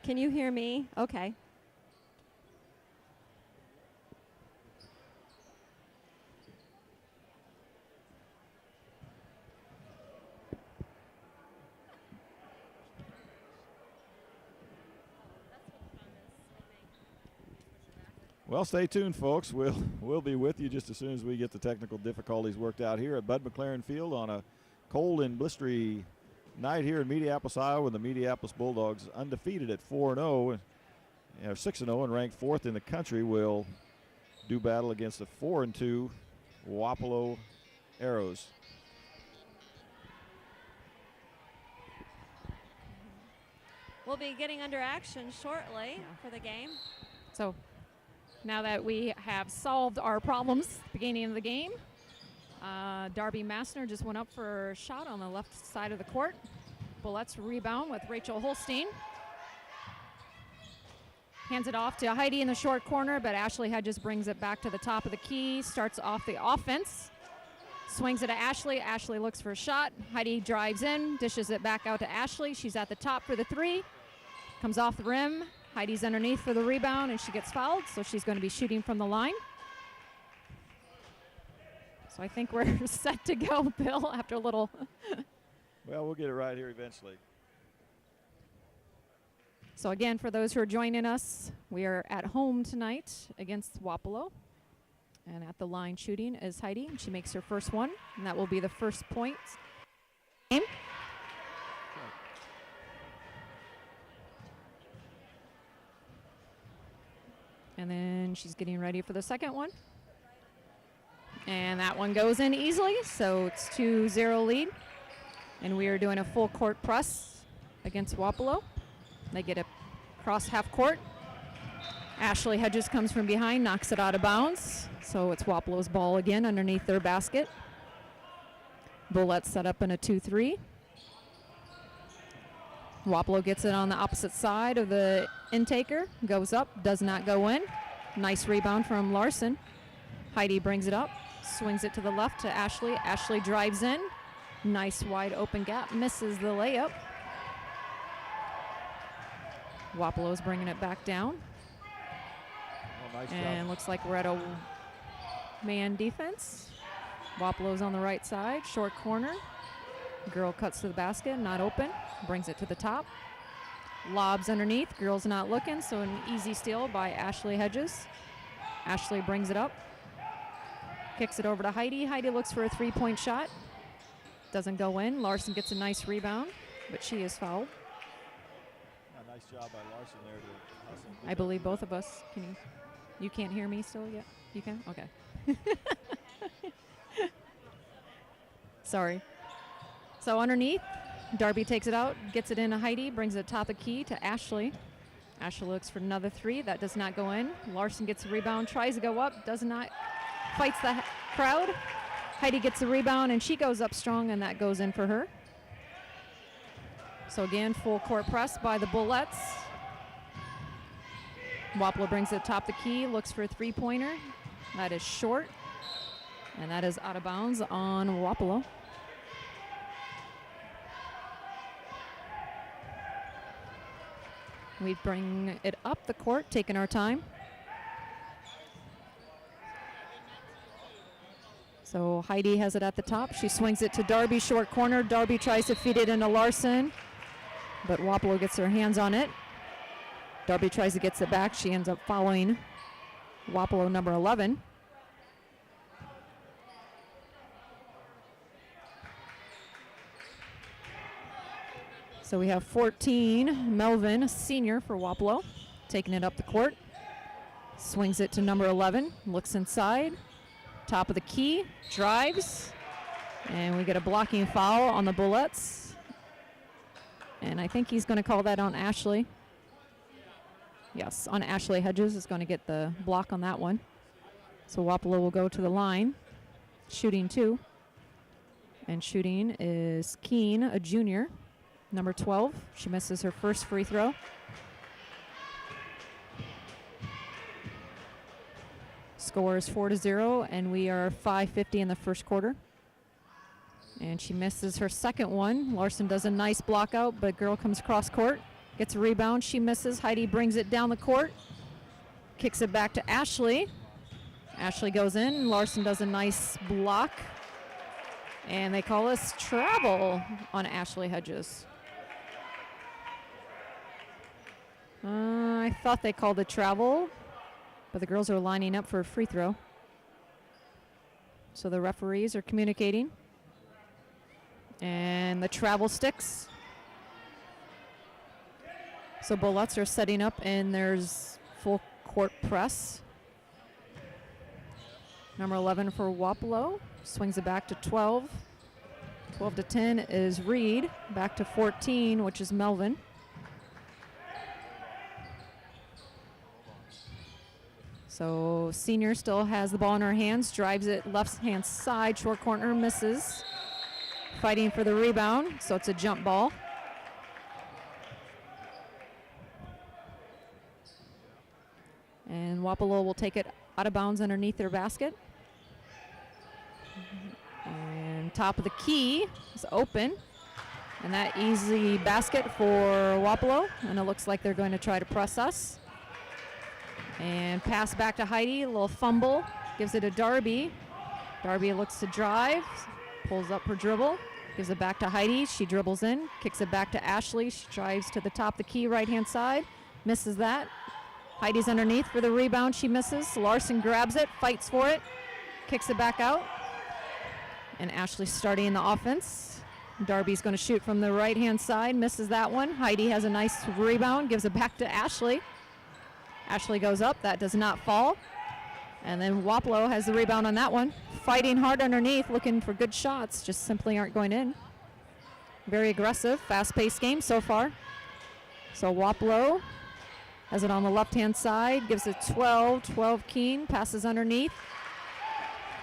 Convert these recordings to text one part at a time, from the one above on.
Can you hear me? Okay. Well, stay tuned, folks. We'll be with you just as soon as we get the technical difficulties worked out here at Bud McLaren Field on a cold and blistery night here in Mediapolis, Iowa. The Mediapolis Bulldogs, undefeated at 4-0, 6-0, and ranked 4th in the country, will do battle against the 4-2 Wapello Arrows. We'll be getting under action shortly for the game. So now that we have solved our problems at the beginning of the game, Darby Massner just went up for a shot on the left side of the court. Bullets rebound with Rachel Holstein. Hands it off to Heidi in the short corner, but Ashley Hedges brings it back to the top of the key, starts off the offense, swings it to Ashley. Ashley looks for a shot. Heidi drives in, dishes it back out to Ashley. She's at the top for the three, comes off the rim. Heidi's underneath for the rebound, and she gets fouled, so she's going to be shooting from the line. So I think we're set to go, Bill, after a little. Well, we'll get it right here eventually. So again, for those who are joining us, we are at home tonight against Wapello. And at the line shooting is Heidi, and she makes her first one, and that will be the first point. Game. And then she's getting ready for the second one. And that one goes in easily, so it's 2-0 lead. And we are doing a full court press against Wapello. They get it across half court. Ashley Hedges comes from behind, knocks it out of bounds. So it's Wapello's ball again underneath their basket. Bullets set up in a 2-3. Wapello gets it on the opposite side of the intaker, goes up, does not go in. Nice rebound from Larson. Heidi brings it up, swings it to the left to Ashley. Ashley drives in. Nice wide open gap, misses the layup. Wapello's bringing it back down. Oh, nice and job. looks like we're at a man defense. Wapello's on the right side, short corner. Girl cuts to the basket, not open, brings it to the top. Lobs underneath, girl's not looking, so an easy steal by Ashley Hedges. Ashley brings it up, kicks it over to Heidi. Heidi looks for a three-point shot. Doesn't go in. Larson gets a nice rebound, but she is fouled. A nice job by Larson there to hustle. I believe both of us. You can't hear me still yet? You can? Okay. Sorry. So underneath, Darby takes it out, gets it into Heidi, brings it top of the key to Ashley. Ashley looks for another three. That does not go in. Larson gets a rebound, tries to go up, does not, fights the crowd. Heidi gets the rebound, and she goes up strong, and that goes in for her. So again, full court press by the Bullets. Wapello brings it top the key, looks for a three-pointer. That is short, and that is out of bounds on Wapello. We bring it up the court, taking our time. So Heidi has it at the top. She swings it to Darby, short corner. Darby tries to feed it into Larson, but Wapello gets her hands on it. Darby tries to get it back. She ends up following Wapello number 11. So we have 14, Melvin, a senior for Wapello, taking it up the court. Swings it to number 11, looks inside. Top of the key, drives, and we get a blocking foul on the Bullets. And I think he's going to call that on Ashley. Yes, on Ashley Hedges is going to get the block on that one. So Wapello will go to the line, shooting two. And shooting is Keene, a junior, number 12. She misses her first free throw. Score is 4-0, and we are 5:50 in the first quarter. And she misses her second one. Larson does a nice block out, but girl comes cross court. Gets a rebound. She misses. Heidi brings it down the court. Kicks it back to Ashley. Ashley goes in. Larson does a nice block. And they call us travel on Ashley Hedges. I thought they called it travel, but the girls are lining up for a free throw. So the referees are communicating. And the travel sticks. So Bullets are setting up, and there's full court press. Number 11 for Wapello swings it back to 12. 12 to 10 is Reed. Back to 14, which is Melvin. So senior still has the ball in her hands, drives it left-hand side, short corner, misses. Fighting for the rebound, so it's a jump ball. And Wapello will take it out of bounds underneath their basket. And top of the key is open. And that easy basket for Wapello. And it looks like they're going to try to press us. And pass back to Heidi, a little fumble. Gives it to Darby. Darby looks to drive, pulls up her dribble. Gives it back to Heidi. She dribbles in, kicks it back to Ashley. She drives to the top of the key, right-hand side. Misses that. Heidi's underneath for the rebound. She misses. Larson grabs it, fights for it, kicks it back out. And Ashley's starting the offense. Darby's going to shoot from the right-hand side. Misses that one. Heidi has a nice rebound. Gives it back to Ashley. Ashley goes up. That does not fall. And then Wapello has the rebound on that one. Fighting hard underneath, looking for good shots. Just simply aren't going in. Very aggressive, fast-paced game so far. So Wapello has it on the left-hand side. Gives it 12. 12 Keene. Passes underneath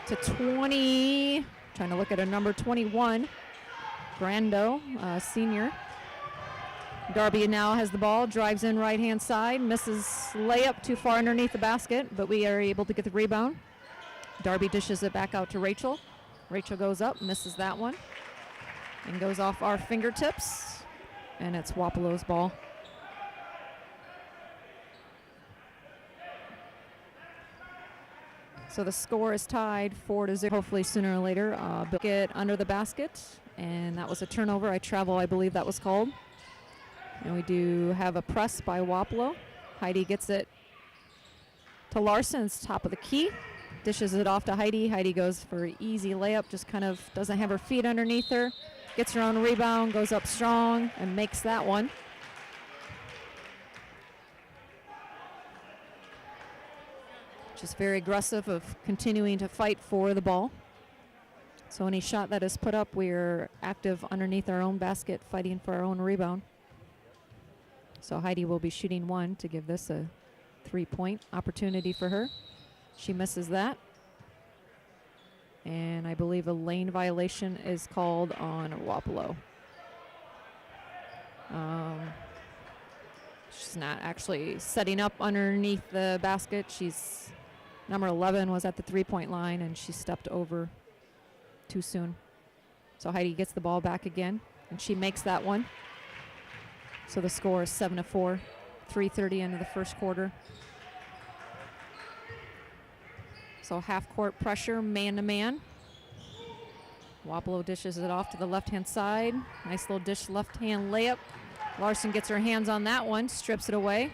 to 20. Trying to look at a number 21. Brando, senior. Darby now has the ball, drives in right-hand side, misses layup too far underneath the basket, but we are able to get the rebound. Darby dishes it back out to Rachel. Rachel goes up, misses that one, and goes off our fingertips, and it's Wapello's ball. So the score is tied 4-0. Hopefully sooner or later, get under the basket, and that was a turnover. I believe that was called. And we do have a press by Wapello. Heidi gets it to Larson's top of the key. Dishes it off to Heidi. Heidi goes for an easy layup, just kind of doesn't have her feet underneath her. Gets her own rebound, goes up strong, and makes that one. Just very aggressive of continuing to fight for the ball. So any shot that is put up, we're active underneath our own basket, fighting for our own rebound. So Heidi will be shooting one to give this a 3-point opportunity for her. She misses that. And I believe a lane violation is called on Wapello. She's not actually setting up underneath the basket. Number 11 was at the 3-point line, and she stepped over too soon. So Heidi gets the ball back again, and she makes that one. So the score is 7-4, 3:30 into the first quarter. So half-court pressure, man-to-man. Wapello dishes it off to the left-hand side. Nice little dish, left-hand layup. Larson gets her hands on that one, strips it away.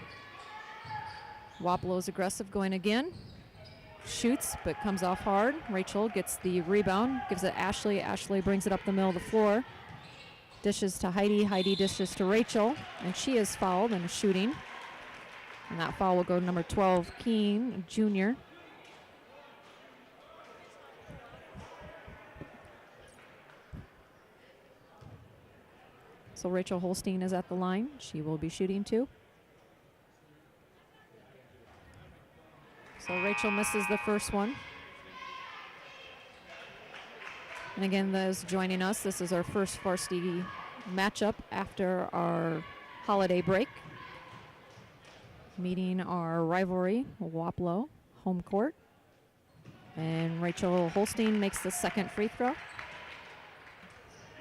Wapello's aggressive, going again. Shoots, but comes off hard. Rachel gets the rebound, gives it Ashley. Ashley brings it up the middle of the floor. Dishes to Heidi. Heidi dishes to Rachel, and she is fouled and is shooting. And that foul will go to number 12, Keene, junior. So Rachel Holstein is at the line. She will be shooting too. So Rachel misses the first one. And again, those joining us, this is our first varsity matchup after our holiday break. Meeting our rivalry, Wapello, home court. And Rachel Holstein makes the second free throw.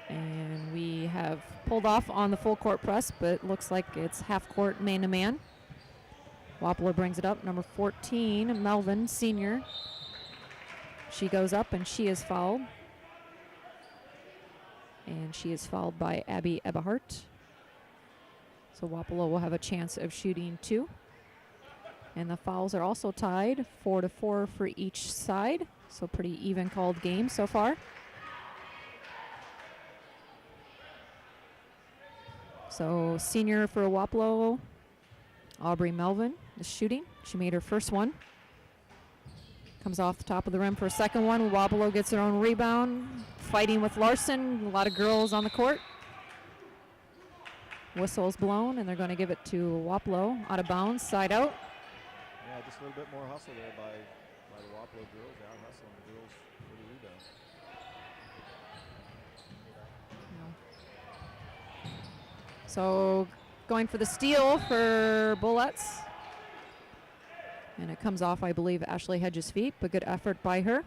And we have pulled off on the full court press, but looks like it's half court man-to-man. Wapello brings it up, number 14, Melvin, senior. She goes up and she is fouled. And she is fouled by Abby Eberhardt. So Wapello will have a chance of shooting 2. And the fouls are also tied, 4-4 for each side. So pretty even called game so far. So senior for Wapello, Aubrey Melvin is shooting. She made her first one. Comes off the top of the rim for a second one. Wapello gets her own rebound. Fighting with Larson. A lot of girls on the court. Whistle's blown, and they're going to give it to Wapello. Out of bounds, side out. Yeah, just a little bit more hustle there by the Wapello girls. Out hustling the girls for the rebound. So going for the steal for Bullets. And it comes off, I believe, Ashley Hedges' feet, but good effort by her.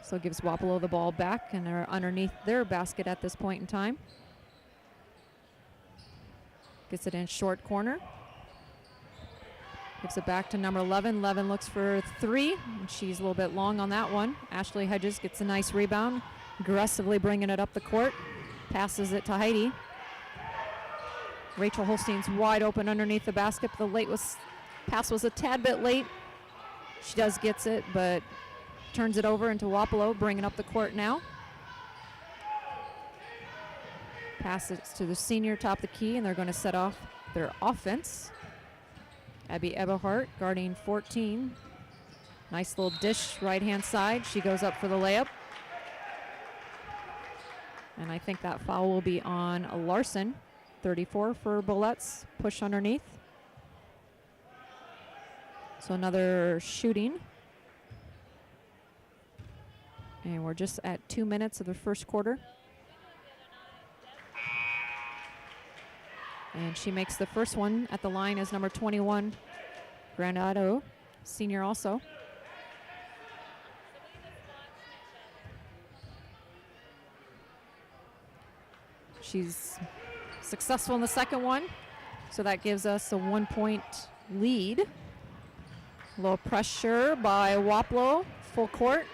So gives Wapello the ball back, and they're underneath their basket at this point in time. Gets it in short corner. Gives it back to number 11. Levin looks for 3, and she's a little bit long on that one. Ashley Hedges gets a nice rebound, aggressively bringing it up the court. Passes it to Heidi. Rachel Holstein's wide open underneath the basket. The pass was a tad bit late. She gets it, but turns it over into Wapello, bringing up the court now. Passes to the senior, top of the key, and they're going to set off their offense. Abby Eberhardt guarding 14. Nice little dish right-hand side. She goes up for the layup. And I think that foul will be on Larson. 34 for Bullets. Push underneath. So another shooting. And we're just at 2 minutes of the first quarter. And she makes the first one at the line as number 21, Granado, senior also. She's successful in the second one, so that gives us a 1-point lead. A little pressure by Wapello, full court.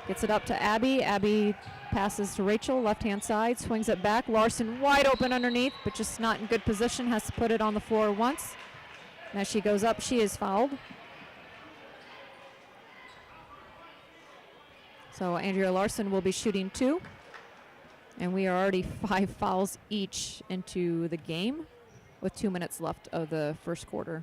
Gets it up to Abby. Abby passes to Rachel, left-hand side, swings it back. Larson wide open underneath, but just not in good position, has to put it on the floor once. And as she goes up, she is fouled. So Andrea Larson will be shooting 2. And we are already 5 fouls each into the game with 2 minutes left of the first quarter.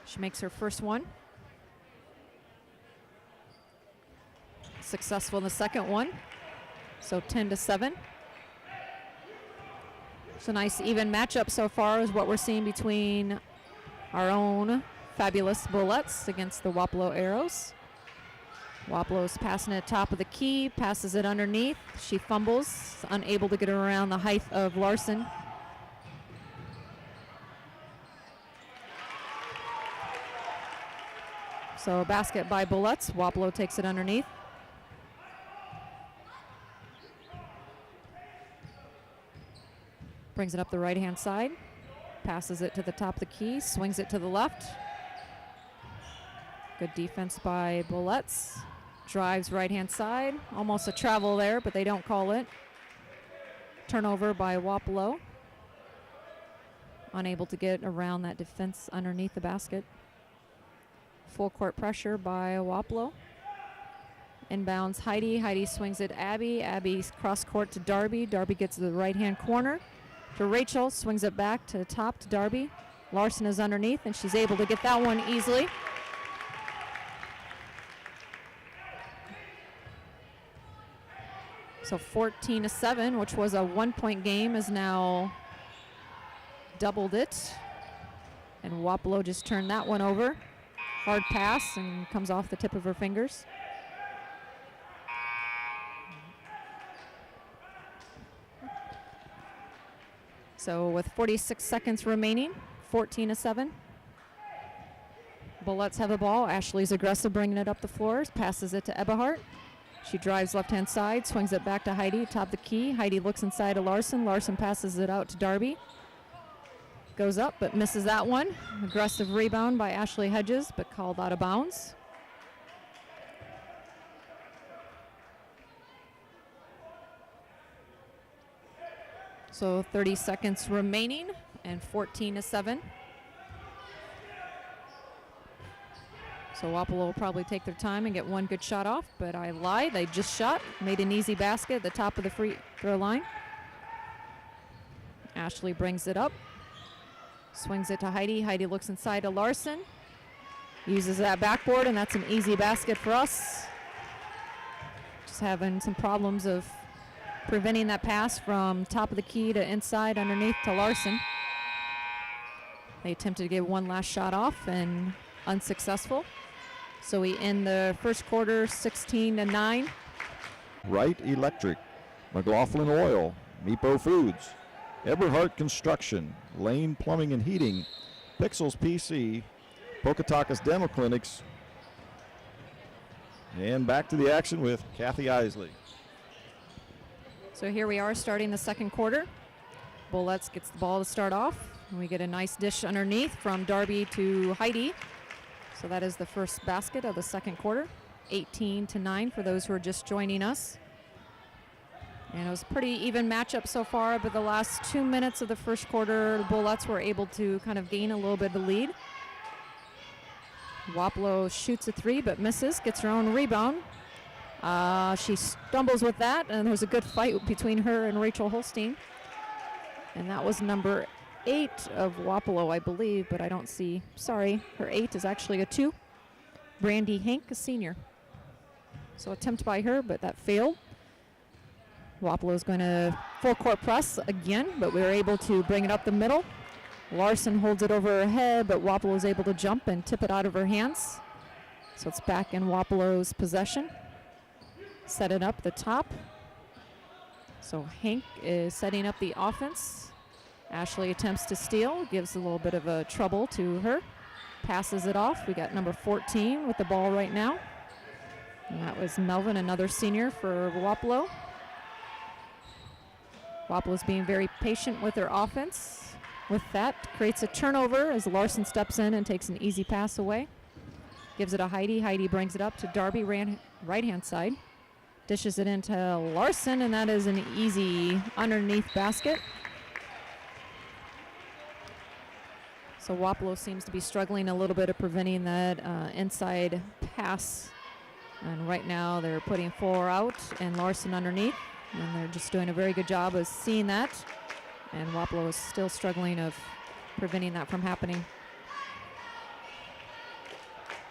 She makes her first one. Successful in the second one. So 10-7. It's a nice even matchup so far is what we're seeing between our own fabulous Bullets against the Wapello Arrows. Wapello's passing it top of the key, passes it underneath. She fumbles, unable to get her around the height of Larson. So a basket by Bullets. Wapello takes it underneath. Brings it up the right-hand side. Passes it to the top of the key. Swings it to the left. Good defense by Bullets. Drives right-hand side. Almost a travel there, but they don't call it. Turnover by Wapello. Unable to get around that defense underneath the basket. Full court pressure by Wapello. Inbounds Heidi. Heidi swings it Abby. Abby's cross court to Darby. Darby gets to the right-hand corner to Rachel. Swings it back to the top to Darby. Larson is underneath, and she's able to get that one easily. So 14-7, which was a 1-point game, is now doubled it. And Wapello just turned that one over. Hard pass and comes off the tip of her fingers. So with 46 seconds remaining, 14-7. Bullets have a ball. Ashley's aggressive, bringing it up the floors, passes it to Eberhardt. She drives left-hand side, swings it back to Heidi, top the key. Heidi looks inside to Larson. Larson passes it out to Darby. Goes up, but misses that one. Aggressive rebound by Ashley Hedges, but called out of bounds. So 30 seconds remaining, and 14-7. So Wapello will probably take their time and get one good shot off, but I lied. They just shot, made an easy basket at the top of the free throw line. Ashley brings it up, swings it to Heidi. Heidi looks inside to Larson, uses that backboard, and that's an easy basket for us. Just having some problems of preventing that pass from top of the key to inside underneath to Larson. They attempted to get one last shot off and unsuccessful. So we end the first quarter 16-9. Wright Electric, McLaughlin Oil, Meepo Foods, Eberhardt Construction, Lane Plumbing and Heating, Pixels PC, Pocahontas Dental Clinics, and back to the action with Kathy Isley. So here we are starting the second quarter. Bullets gets the ball to start off. And we get a nice dish underneath from Darby to Heidi. So that is the first basket of the second quarter. 18-9 for those who are just joining us. And it was a pretty even matchup so far, but the last 2 minutes of the first quarter, the Bullets were able to kind of gain a little bit of the lead. Wapello shoots a three, but misses, gets her own rebound. She stumbles with that, and there's a good fight between her and Rachel Holstein. And that was number 8 of Wapello, I believe, but I don't see. Sorry, her 8 is actually a 2. Brandy Hank, a senior. So attempt by her, but that failed. Wapello is going to full court press again, but we were able to bring it up the middle. Larson holds it over her head, but Wapello is able to jump and tip it out of her hands. So it's back in Wapello's possession. Set it up the top. So Hank is setting up the offense. Ashley attempts to steal, gives a little bit of a trouble to her. Passes it off. We got number 14 with the ball right now. And that was Melvin, another senior for Wapello. Wapello's being very patient with their offense. With that, creates a turnover as Larson steps in and takes an easy pass away. Gives it to Heidi. Heidi brings it up to Darby, right-hand side. Dishes it into Larson, and that is an easy underneath basket. So Wapello seems to be struggling a little bit of preventing that inside pass. And right now they're putting 4 out and Larson underneath. And they're just doing a very good job of seeing that. And Wapello is still struggling of preventing that from happening.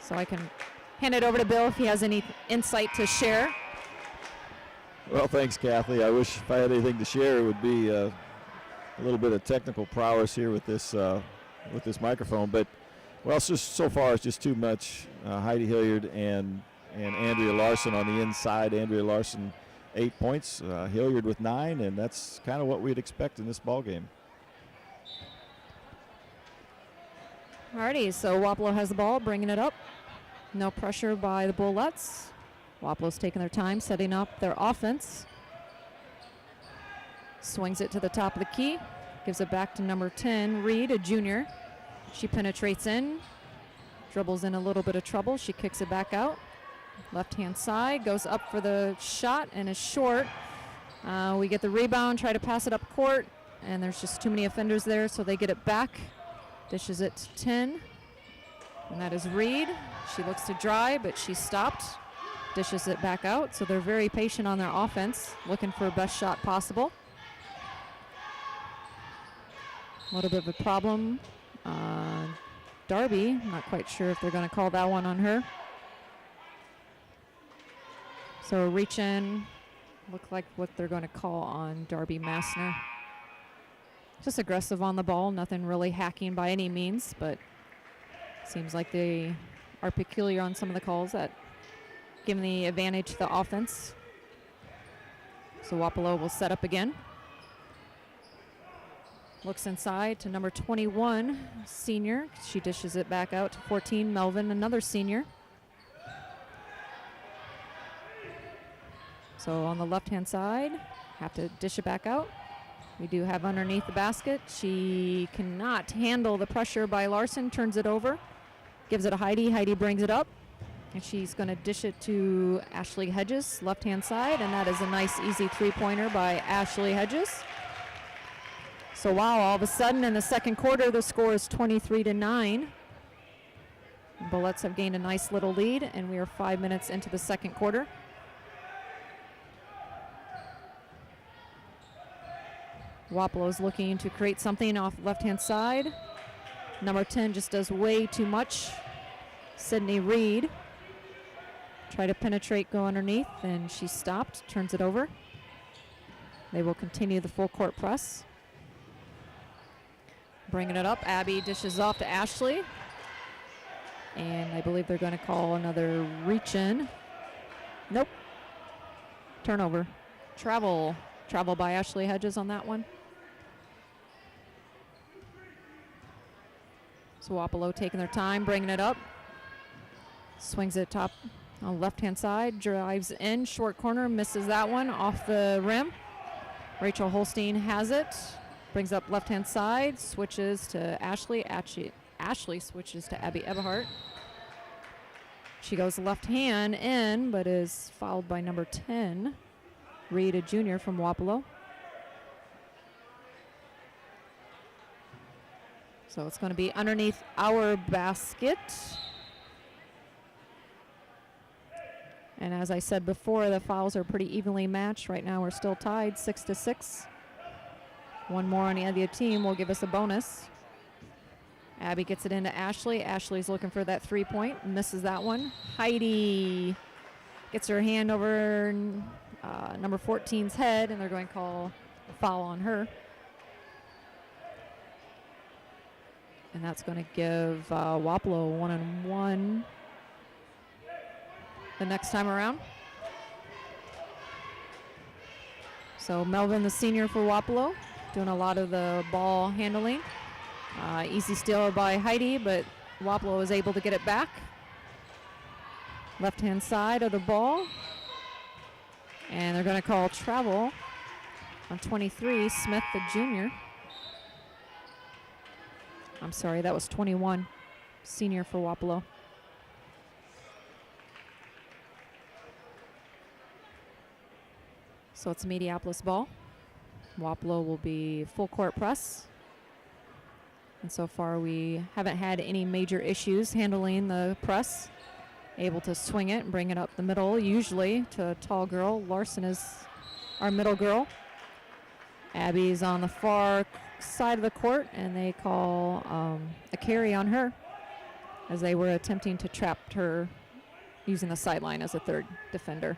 So I can hand it over to Bill if he has any insight to share. Well, thanks, Kathy. I wish if I had anything to share, it would be a little bit of technical prowess here with this microphone. But, well, it's just so far it's just too much. Heidi Hilliard and Andrea Larson on the inside. Andrea Larson 8 points, Hilliard with 9, and that's kind of what we'd expect in this ball game. Alrighty, so Wapello has the ball, bringing it up. No pressure by the Bullets. Wapello's taking their time, setting up their offense. Swings it to the top of the key. Gives it back to number 10, Reed, a junior. She penetrates in. Dribbles in a little bit of trouble. She kicks it back out. Left-hand side, goes up for the shot and is short. We get the rebound, try to pass it up court, and there's just too many offenders there, so they get it back. Dishes it to 10, and that is Reed. She looks to drive, but she's stopped. Dishes it back out, so they're very patient on their offense, looking for the best shot possible. A little bit of a problem. Darby, not quite sure if they're going to call that one on her. So reach in, look like what they're going to call on Darby Massner. Just aggressive on the ball, nothing really hacking by any means, but seems like they are peculiar on some of the calls that give them the advantage to the offense. So Wapello will set up again. Looks inside to number 21, senior. She dishes it back out to 14, Melvin, another senior. So on the left-hand side, have to dish it back out. We do have underneath the basket. She cannot handle the pressure by Larson, turns it over, gives it to Heidi. Heidi brings it up, and she's going to dish it to Ashley Hedges, left-hand side, and that is a nice, easy three-pointer by Ashley Hedges. So wow, all of a sudden in the second quarter, the score is 23-9. Bullets have gained a nice little lead, and we are 5 minutes into the second quarter. Wapello's looking to create something off left-hand side. Number 10 just does way too much. Sydney Reed tried to penetrate, go underneath, and she stopped, turns it over. They will continue the full court press. Bringing it up, Abby dishes off to Ashley. And I believe they're going to call another reach-in. Nope. Turnover. Travel by Ashley Hedges on that one. So Wapello taking their time, bringing it up. Swings it top on the left-hand side, drives in, short corner, misses that one off the rim. Rachel Holstein has it, brings up left-hand side, switches to Ashley. Ashley switches to Abby Eberhardt. She goes left hand in, but is fouled by number 10, Reed, a junior from Wapello. So it's going to be underneath our basket. And as I said before, the fouls are pretty evenly matched. Right now we're still tied 6-6. One more on the other team will give us a bonus. Abby gets it into Ashley. Ashley's looking for that 3-point, misses that one. Heidi gets her hand over number 14's head, and they're going to call a foul on her. And that's going to give Wapello 1-on-1 the next time around. So Melvin, the senior for Wapello, doing a lot of the ball handling. Easy steal by Heidi, but Wapello is able to get it back. Left-hand side of the ball. And they're going to call travel on 23, Smith, the junior. I'm sorry, that was 21, senior for Wapello. So it's Mediapolis ball. Wapello will be full court press. And so far we haven't had any major issues handling the press. Able to swing it and bring it up the middle, usually to a tall girl. Larson is our middle girl. Abby's on the far side of the court, and they call a carry on her as they were attempting to trap her using the sideline as a third defender.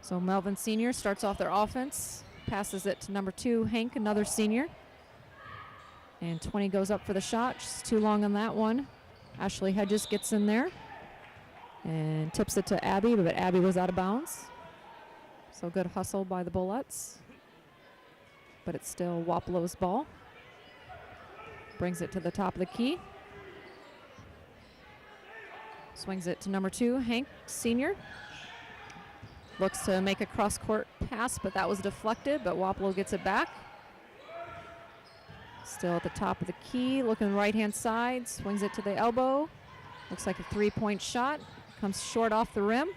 So Melvin senior starts off their offense, passes it to number 2, Hank, another senior. And 20 goes up for the shot, just too long on that one. Ashley Hedges gets in there and tips it to Abby, but Abby was out of bounds. So good hustle by the Bullets. But it's still Wapello's ball. Brings it to the top of the key. Swings it to number 2, Hank, senior. Looks to make a cross-court pass, but that was deflected, but Wapello gets it back. Still at the top of the key, looking right-hand side, swings it to the elbow. Looks like a 3-point shot. Comes short off the rim.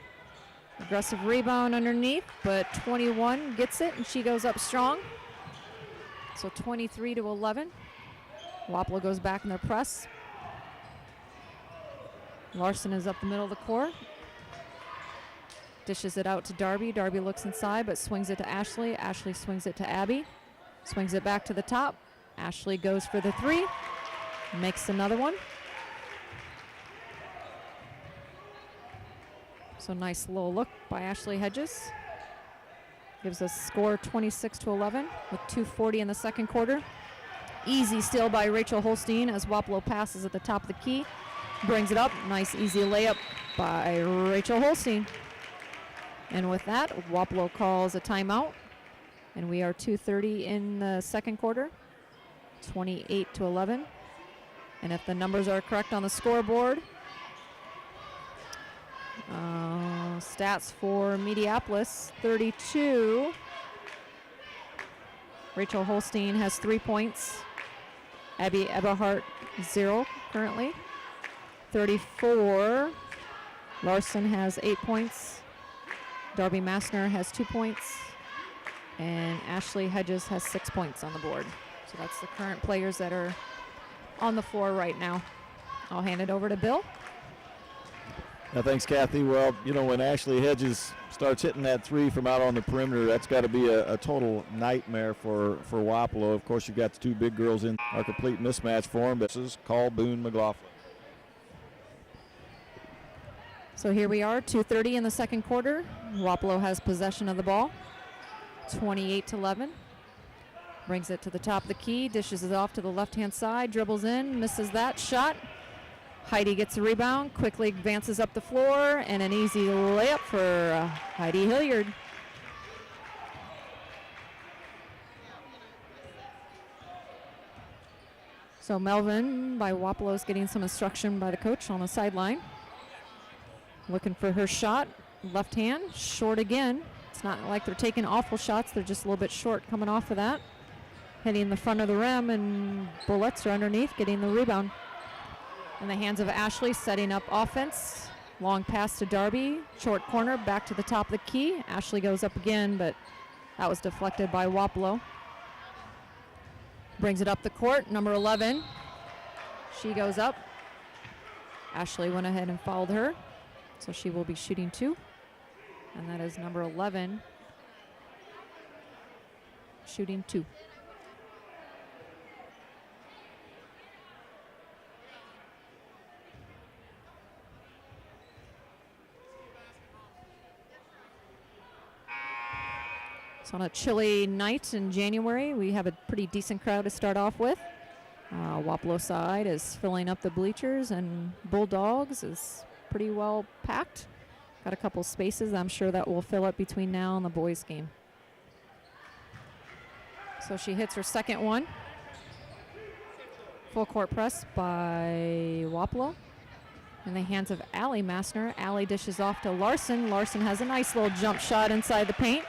Aggressive rebound underneath, but 21 gets it, and she goes up strong. So 23-11. Wapello goes back in their press. Larson is up the middle of the court. Dishes it out to Darby. Darby looks inside, but swings it to Ashley. Ashley swings it to Abby. Swings it back to the top. Ashley goes for the 3. Makes another one. So nice little look by Ashley Hedges. Gives us score 26-11 with 2:40 in the second quarter. Easy steal by Rachel Holstein as Wapello passes at the top of the key. Brings it up. Nice easy layup by Rachel Holstein. And with that, Wapello calls a timeout. And we are 2:30 in the second quarter, 28-11. And if the numbers are correct on the scoreboard, stats for Mediapolis, 32. Rachel Holstein has 3 points. Abby Eberhardt, 0 currently. 34. Larson has 8 points. Darby Massner has 2 points. And Ashley Hedges has 6 points on the board. So that's the current players that are on the floor right now. I'll hand it over to Bill. Thanks, Kathy. Well, you know, when Ashley Hedges starts hitting that three from out on the perimeter, that's got to be a total nightmare for Wapello. Of course, you've got the two big girls in a complete mismatch for him, but this is Call Boone McLaughlin. So here we are, 2:30 in the second quarter. Wapello has possession of the ball, 28-11. Brings it to the top of the key, dishes it off to the left-hand side, dribbles in, misses that shot. Heidi gets a rebound, quickly advances up the floor, and an easy layup for Heidi Hilliard. So Melvin by Wapello is getting some instruction by the coach on the sideline. Looking for her shot, left hand, short again. It's not like they're taking awful shots, they're just a little bit short coming off of that. Hitting the front of the rim, and Bullets are underneath, getting the rebound. In the hands of Ashley, setting up offense. Long pass to Darby, short corner, back to the top of the key. Ashley goes up again, but that was deflected by Wapello. Brings it up the court, number 11. She goes up. Ashley went ahead and fouled her, so she will be shooting 2. And that is number 11, shooting 2. So on a chilly night in January, we have a pretty decent crowd to start off with. Wapello side is filling up the bleachers, and Bulldogs is pretty well packed. Got a couple spaces. I'm sure that will fill up between now and the boys' game. So she hits her second one. Full court press by Wapello. In the hands of Allie Massner. Allie dishes off to Larson. Larson has a nice little jump shot inside the paint.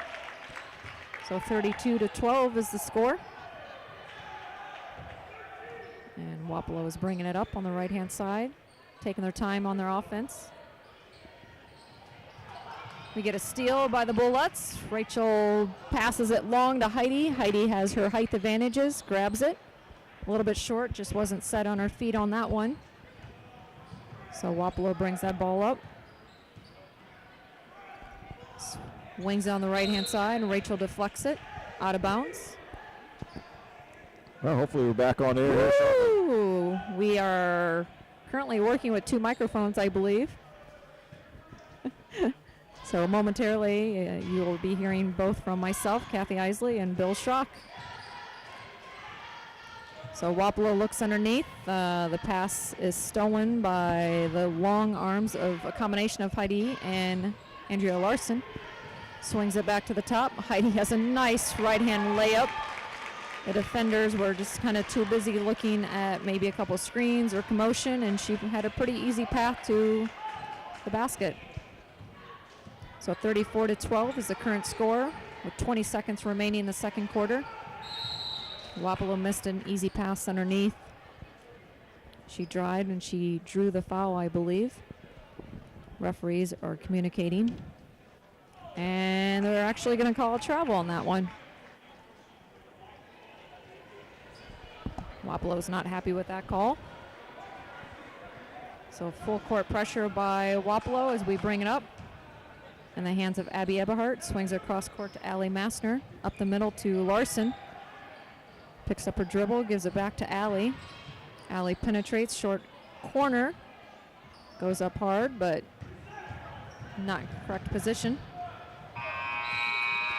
So 32-12 is the score. And Wapello is bringing it up on the right-hand side, taking their time on their offense. We get a steal by the Bullets. Rachel passes it long to Heidi. Heidi has her height advantages, grabs it. A little bit short, just wasn't set on her feet on that one. So Wapello brings that ball up. Wings on the right-hand side, and Rachel deflects it out of bounds. Well, hopefully we're back on air. Ooh, we are currently working with 2 microphones, I believe. So momentarily, you will be hearing both from myself, Kathy Isley, and Bill Schrock. So Wapello looks underneath. The pass is stolen by the long arms of a combination of Heidi and Andrea Larson. Swings it back to the top. Heidi has a nice right-hand layup. The defenders were just kind of too busy looking at maybe a couple screens or commotion, and she had a pretty easy path to the basket. So 34-12 is the current score with 20 seconds remaining in the second quarter. Wapello missed an easy pass underneath. She dried and she drew the foul, I believe. Referees are communicating. And they're actually going to call a travel on that one. Wapello's not happy with that call. So full court pressure by Wapello as we bring it up. In the hands of Abby Eberhardt. Swings it across court to Allie Massner. Up the middle to Larson. Picks up her dribble, gives it back to Allie. Allie penetrates, short corner. Goes up hard, but not correct position.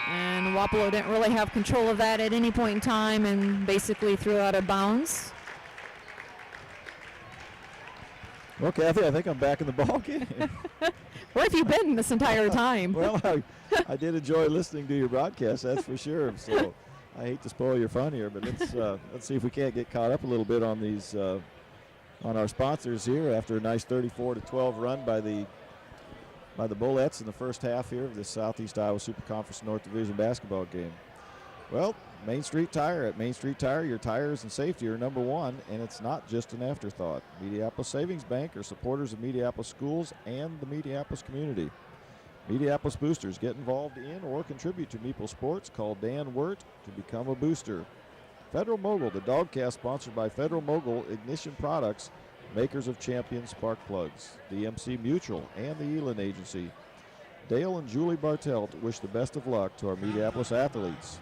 And Wapello didn't really have control of that at any point in time and basically threw out of bounds. Well, Kathy, I think I'm back in the ball game. Where have you been this entire time? Well, I did enjoy listening to your broadcast, that's for sure. So I hate to spoil your fun here, but let's see if we can't get caught up a little bit on these on our sponsors here after a nice 34-12 run by the Bullets in the first half here of this Southeast Iowa Super Conference North Division basketball game. Well, Main Street Tire. At Main Street Tire, your tires and safety are number one, and it's not just an afterthought. Mediapolis Savings Bank are supporters of Mediapolis schools and the Mediapolis community. Mediapolis boosters, get involved in or contribute to Meeple Sports. Call Dan Wirt to become a booster. Federal Mogul, the Dogcast sponsored by Federal Mogul Ignition Products, makers of Champion Spark Plugs. DMC Mutual and the Elin Agency. Dale and Julie Bartelt wish the best of luck to our Mediapolis athletes.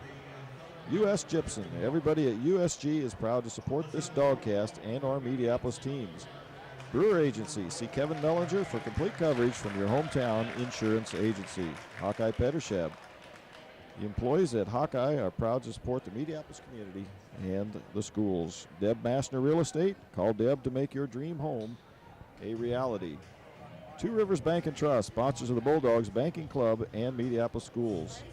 U.S. Gypsum. Everybody at USG is proud to support this Dogcast and our Mediapolis teams. Brewer Agency. See Kevin Mellinger for complete coverage from your hometown insurance agency. Hawkeye Pedershab. The employees at Hawkeye are proud to support the Mediapolis community and the schools. Deb Massner Real Estate. Call Deb to make your dream home a reality. Two Rivers Bank and Trust, sponsors of the Bulldogs Banking Club and Mediapolis Schools.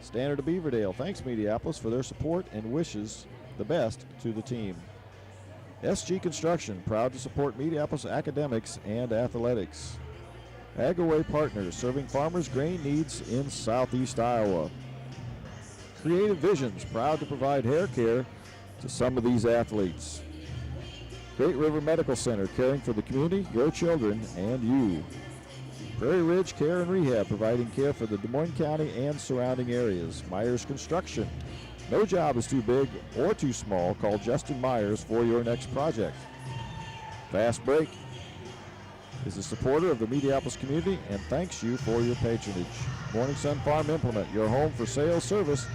Standard of Beaverdale thanks Mediapolis for their support and wishes the best to the team. SG Construction, proud to support Mediapolis academics and athletics. Agaway Partners, serving farmers' grain needs in Southeast Iowa. Creative Visions, proud to provide hair care to some of these athletes. Great River Medical Center, caring for the community, your children, and you. Prairie Ridge Care and Rehab, providing care for the Des Moines County and surrounding areas. Myers Construction. No job is too big or too small. Call Justin Myers for your next project. Fast Break is a supporter of the Mediapolis community and thanks you for your patronage. Morning Sun Farm Implement, your home for sales service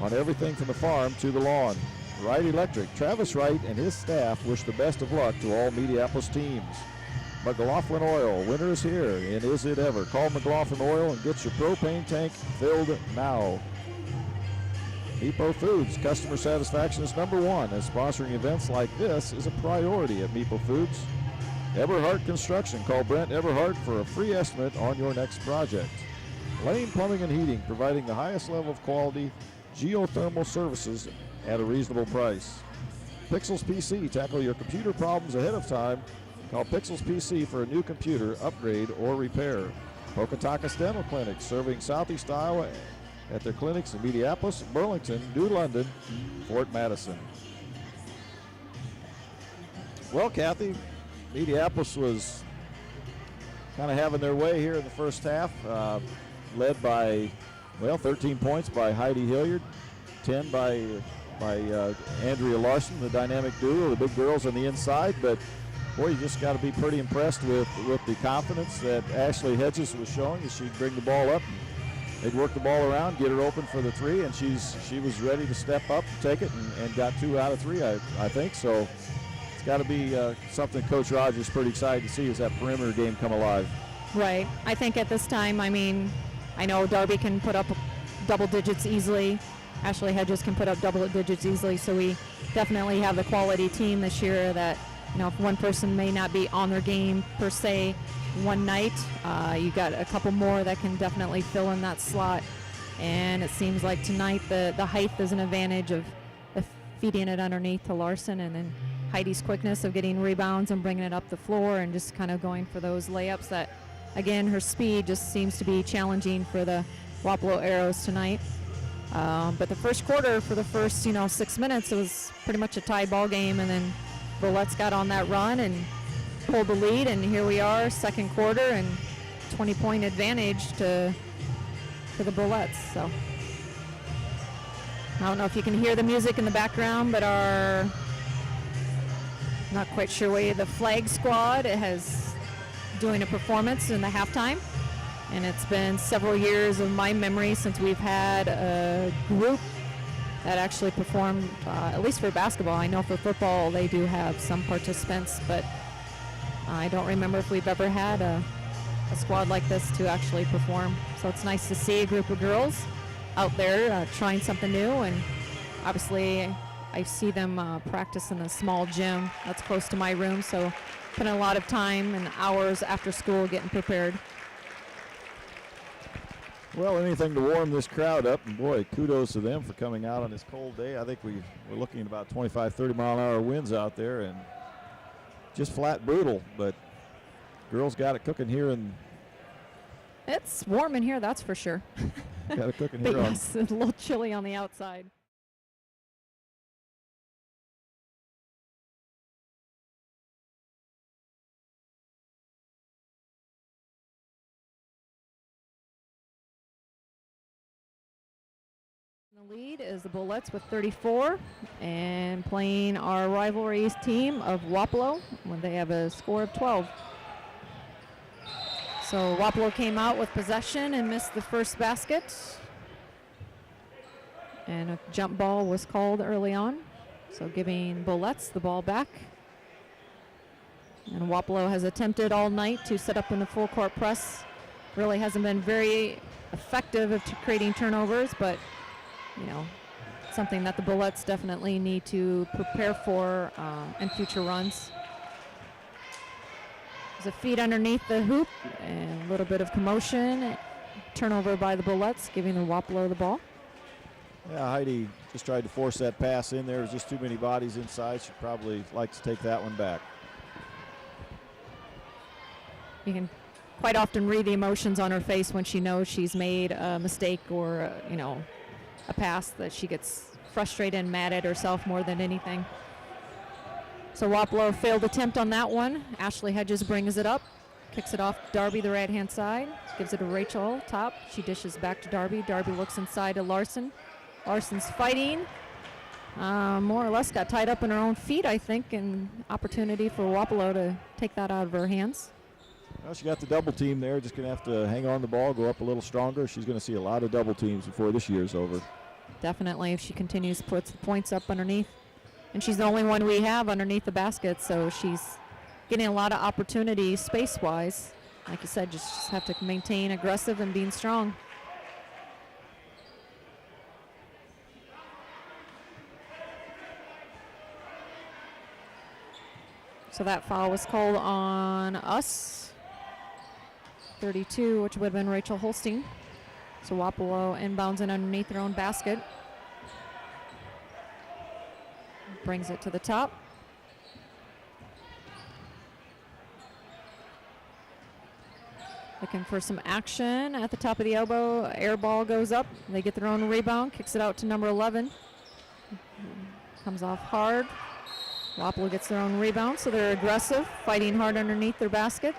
on everything from the farm to the lawn. Wright Electric. Travis Wright and his staff wish the best of luck to all Mediapolis teams. McLaughlin Oil, winter is here, and is it ever? Call McLaughlin Oil and get your propane tank filled now. Meepo Foods, customer satisfaction is number one, and sponsoring events like this is a priority at Meepo Foods. Eberhardt Construction, call Brent Eberhardt for a free estimate on your next project. Lane Plumbing and Heating, providing the highest level of quality geothermal services at a reasonable price. Pixels PC, tackle your computer problems ahead of time. Call Pixels PC for a new computer, upgrade, or repair. Pocahontas Dental Clinic, serving Southeast Iowa at their clinics in Mediapolis, Burlington, New London, Fort Madison. Well, Kathy, Mediapolis was kind of having their way here in the first half, led by, 13 points by Heidi Hilliard, 10 by Andrea Larson, the dynamic duo, the big girls on the inside, but boy, you just got to be pretty impressed with the confidence that Ashley Hedges was showing as she'd bring the ball up. They'd work the ball around, get her open for the three, and she was ready to step up, take it, and got 2 out of 3, I think. So it's got to be something Coach Rogers is pretty excited to see as that perimeter game come alive. Right. I think at this time, I know Darby can put up double digits easily. Ashley Hedges can put up double digits easily. So we definitely have a quality team this year that, if one person may not be on their game per se one night, you got a couple more that can definitely fill in that slot. And it seems like tonight the height is an advantage of feeding it underneath to Larson, and then Heidi's quickness of getting rebounds and bringing it up the floor and just kind of going for those layups that, again, her speed just seems to be challenging for the Wapello Arrows tonight. But the first quarter, for the first 6 minutes, it was pretty much a tie ball game, and then Bullets got on that run and pulled the lead, and here we are, second quarter, and 20-point advantage to the Bullets. So I don't know if you can hear the music in the background, but not quite sure where the flag squad has doing a performance in the halftime. And it's been several years of my memory since we've had a group that actually performed, at least for basketball. I know for football they do have some participants, but I don't remember if we've ever had a squad like this to actually perform. So it's nice to see a group of girls out there trying something new, and obviously I see them practice in a small gym that's close to my room, so putting a lot of time and hours after school getting prepared. Well, anything to warm this crowd up, and boy, kudos to them for coming out on this cold day. I think we're looking at about 25, 30-mile-an-hour winds out there, and just flat brutal, but girls got it cooking here. And It's warm in here, that's for sure. got it cooking But here. yes, a little chilly on the outside. The lead is the Bullets with 34, and playing our rivalries team of Wapello when they have a score of 12. So Wapello came out with possession and missed the first basket. And a jump ball was called early on, so giving Bullets the ball back. And Wapello has attempted all night to set up in the full court press. Really hasn't been very effective at creating turnovers, but you know, something that the Bullets definitely need to prepare for in future runs. There's a feed underneath the hoop and a little bit of commotion. Turnover by the Bullets, giving the Wapello the ball. Yeah, Heidi just tried to force that pass in there. There's just too many bodies inside. She'd probably like to take that one back. You can quite often read the emotions on her face when she knows she's made a mistake or, you know, a pass, that she gets frustrated and mad at herself more than anything. So Wapello failed attempt on that one. Ashley Hedges brings it up, kicks it off Darby, the right-hand side, gives it to Rachel, top. She dishes back to Darby. Darby looks inside to Larson. Larson's fighting. More or less got tied up in her own feet, I think, and opportunity for Wapello to take that out of her hands. Well, she got the double team there. Just going to have to hang on the ball, go up a little stronger. She's going to see a lot of double teams before this year's over. Definitely, if she continues to put the points up underneath. And she's the only one we have underneath the basket, so she's getting a lot of opportunities space-wise. Like you said, just have to maintain aggressive and being strong. So that foul was called on us. 32, which would have been Rachel Holstein. So Wapello inbounds in underneath their own basket. Brings it to the top. Looking for some action at the top of the elbow. Air ball goes up. They get their own rebound. Kicks it out to number 11. Comes off hard. Wapello gets their own rebound, so they're aggressive, fighting hard underneath their basket.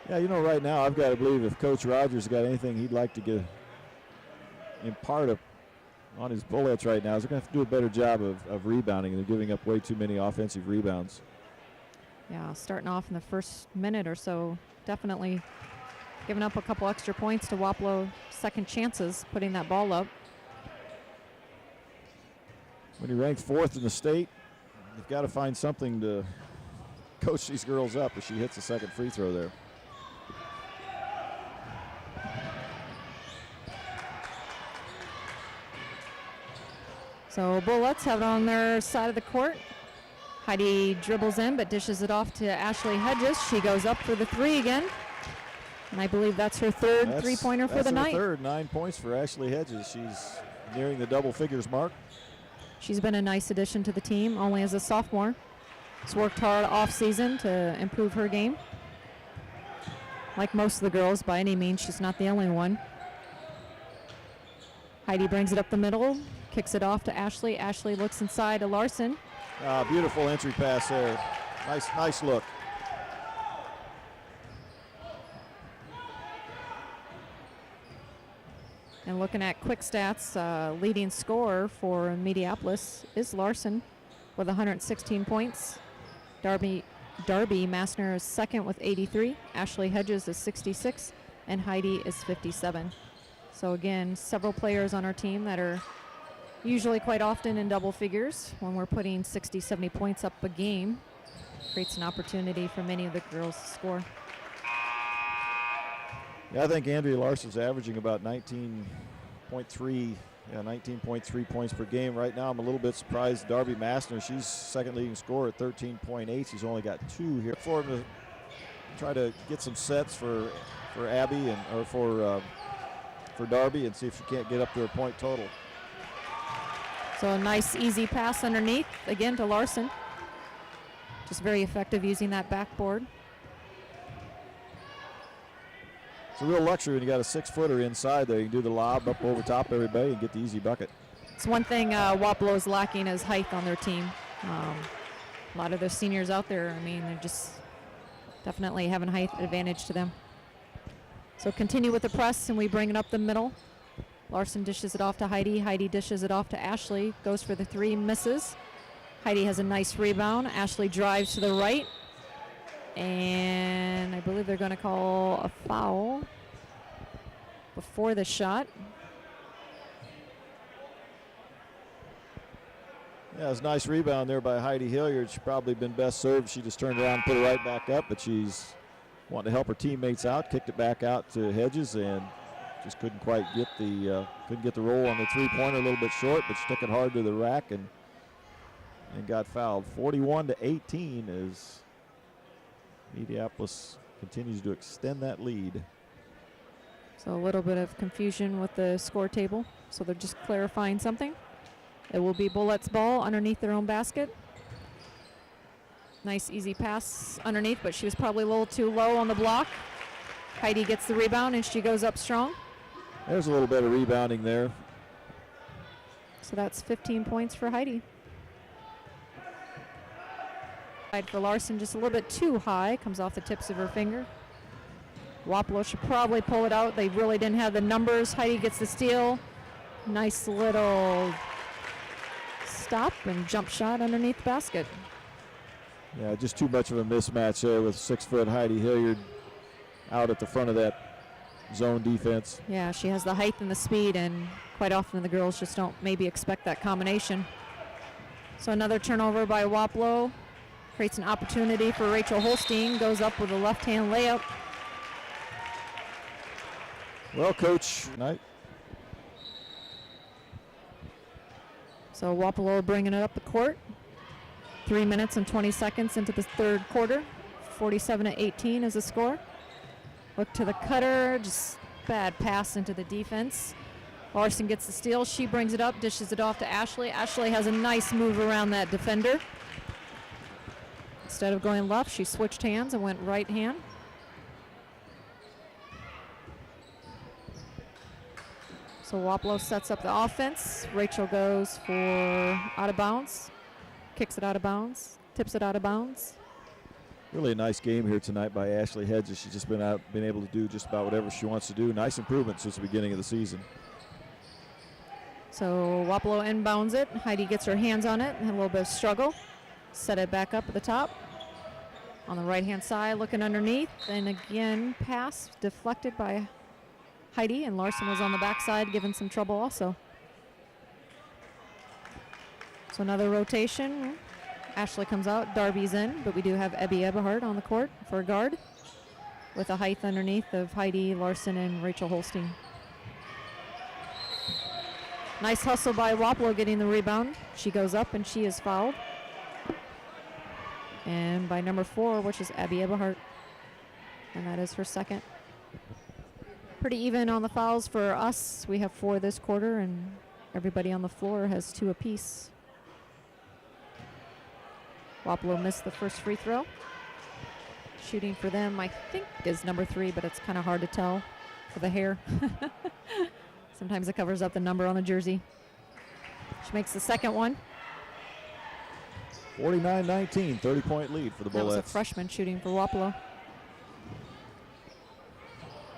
Yeah, you know, right now I've got to believe if Coach Rogers got anything he'd like to impart on his Bullets right now, is they're going to have to do a better job of rebounding. They're giving up way too many offensive rebounds. Yeah, starting off in the first minute or so, definitely giving up a couple extra points to Wapello. Second chances, putting that ball up. When you rank 4th in the state, you've got to find something to coach these girls up if she hits the second free throw there. So Bullets have it on their side of the court. Heidi dribbles in but dishes it off to Ashley Hedges. She goes up for the three again. And I believe that's her third three-pointer for the night. That's her third, 9 points for Ashley Hedges. She's nearing the double figures mark. She's been a nice addition to the team, only as a sophomore. She's worked hard off season to improve her game. Like most of the girls, by any means, she's not the only one. Heidi brings it up the middle, kicks it off to Ashley. Ashley looks inside to Larson. Beautiful entry pass there. Nice look. And looking at quick stats, leading scorer for Mediapolis is Larson with 116 points. Darby Massner is second with 83. Ashley Hedges is 66, and Heidi is 57. So again, several players on our team that are usually quite often in double figures. When we're putting 60, 70 points up a game, creates an opportunity for many of the girls to score. Yeah, I think Andrea Larson's averaging about 19.3 points per game. Right now, I'm a little bit surprised. Darby Massner, she's second leading scorer at 13.8. She's only got 2 here. For him to try to get some sets for Abby or for for Darby and see if she can't get up to her point total. So a nice easy pass underneath, again to Larson. Just very effective using that backboard. It's a real luxury when you got a 6-footer inside there. You can do the lob up over top everybody and get the easy bucket. It's one thing Wapello is lacking is height on their team. A lot of those seniors out there, I mean, they're just definitely having height advantage to them. So continue with the press, and we bring it up the middle. Larson dishes it off to Heidi. Heidi dishes it off to Ashley. Goes for the 3, misses. Heidi has a nice rebound. Ashley drives to the right. And I believe they're going to call a foul before the shot. Yeah, it was a nice rebound there by Heidi Hilliard. She's probably been best served. She just turned around and put it right back up, but she's wanting to help her teammates out. Kicked it back out to Hedges and just couldn't quite get the roll on the 3-pointer. A little bit short, but she took it hard to the rack and got fouled. 41-18 as Mediapolis continues to extend that lead. So a little bit of confusion with the score table. So they're just clarifying something. It will be Bullett's ball underneath their own basket. Nice easy pass underneath, but she was probably a little too low on the block. Heidi gets the rebound and she goes up strong. There's a little bit of rebounding there. So that's 15 points for Heidi. For Larson, just a little bit too high, comes off the tips of her finger. Wapello should probably pull it out. They really didn't have the numbers. Heidi gets the steal. Nice little stop and jump shot underneath the basket. Yeah, just too much of a mismatch there with 6-foot Heidi Hilliard out at the front of that zone defense. Yeah, she has the height and the speed, and quite often the girls just don't maybe expect that combination. So another turnover by Wapello. Creates an opportunity for Rachel Holstein. Goes up with a left-hand layup. Well, Coach, night. So Wapello bringing it up the court. 3 minutes and 20 seconds into the third quarter. 47-18 is the score. Look to the cutter, just bad pass into the defense. Larson gets the steal. She brings it up, dishes it off to Ashley. Ashley has a nice move around that defender. Instead of going left, she switched hands and went right hand. So Wapello sets up the offense. Rachel goes for out of bounds. Kicks it out of bounds. Tips it out of bounds. Really a nice game here tonight by Ashley Hedges. She's just been able to do just about whatever she wants to do. Nice improvement since the beginning of the season. So Wapello inbounds it. Heidi gets her hands on it. And a little bit of struggle. Set it back up at the top. On the right-hand side, looking underneath. And again, pass deflected by Heidi. And Larson was on the backside, giving some trouble also. So another rotation. Ashley comes out. Darby's in. But we do have Ebby Eberhardt on the court for a guard. With a height underneath of Heidi, Larson, and Rachel Holstein. Nice hustle by Wapello getting the rebound. She goes up and she is fouled. And by number 4, which is Abby Eberhardt. And that is her second. Pretty even on the fouls for us. We have 4 this quarter, and everybody on the floor has 2 apiece. Wapello missed the first free throw. Shooting for them, I think, is number 3, but it's kind of hard to tell for the hair. Sometimes it covers up the number on the jersey. She makes the second one. 49-19, 30-point lead for the Bullets. That was a freshman shooting for Wapello.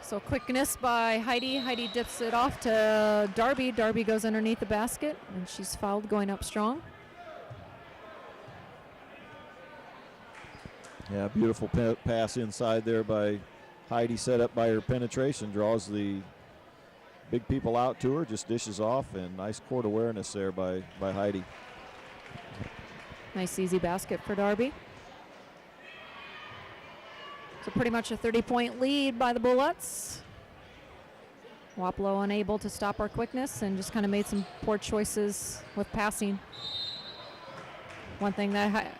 So quickness by Heidi. Heidi dips it off to Darby. Darby goes underneath the basket, and she's fouled going up strong. Yeah, beautiful pass inside there by Heidi, set up by her penetration. Draws the big people out to her, just dishes off, and nice court awareness there by Heidi. Nice easy basket for Darby. So pretty much a 30-point lead by the Bullets. Wapello unable to stop our quickness and just kind of made some poor choices with passing. One thing that